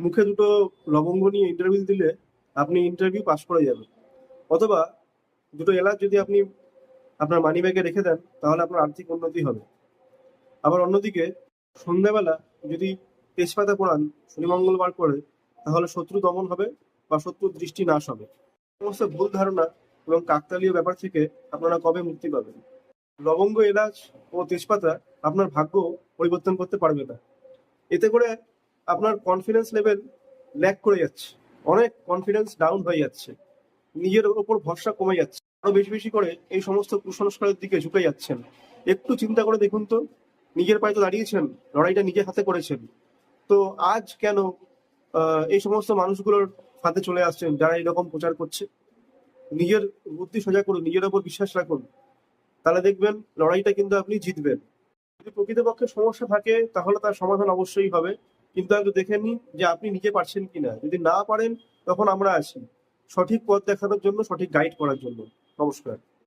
মুখে দুটো লবঙ্গ নিয়ে ইন্টারভিউ দিলে আপনি ইন্টারভিউ পাস করে যাবেন। অথবা দুটো এলাচ যদি আপনি আপনার মানি ব্যাগে রেখে দেন তাহলে আপনার আর্থিক উন্নতি হবে। আবার অন্যদিকে সন্ধ্যাবেলা যদি তেজপাতা পোড়ান শনি মঙ্গলবার করে, তাহলে শত্রু দমন হবে বা শত্রুর দৃষ্টি নাশ হবে। সমস্ত ভুল ধারণা এবং কাকতালীয় ব্যাপার থেকে আপনারা কবে মুক্তি পাবেন? লবঙ্গ, এলাচ ও তেজপাতা আপনার ভাগ্য পরিবর্তন করতে পারবে না। এতে করে আপনার কনফিডেন্স লেভেল ল্যাক করে যাচ্ছে, অনেক কনফিডেন্স ডাউন হয়ে যাচ্ছে, নিজের ওপর ভরসা কমে যাচ্ছে, আরো বেশি বেশি করে এই সমস্ত কুসংস্কারের দিকে ঝুঁকে যাচ্ছেন। একটু চিন্তা করে দেখুন তো, নিজের পায়ে তো দাঁড়িয়েছেন, লড়াইটা নিজের হাতে করেছেন, তো আজ কেন এই সমস্ত মানুষগুলোর ফাঁদে চলে আসছেন যারা এরকম প্রচার করছে? নিজের বুদ্ধি সোজা করুন, নিজের ওপর বিশ্বাস রাখুন, তাহলে দেখবেন লড়াইটা কিন্তু আপনি জিতবেন। যদি প্রকৃতপক্ষে সমস্যা থাকে তাহলে তার সমাধান অবশ্যই হবে, কিন্তু একটু দেখে নিন যে আপনি নিজে পারছেন কিনা। যদি না পারেন তখন আমরা আছি সঠিক পথ দেখানোর জন্য, সঠিক গাইড করার জন্য। নমস্কার।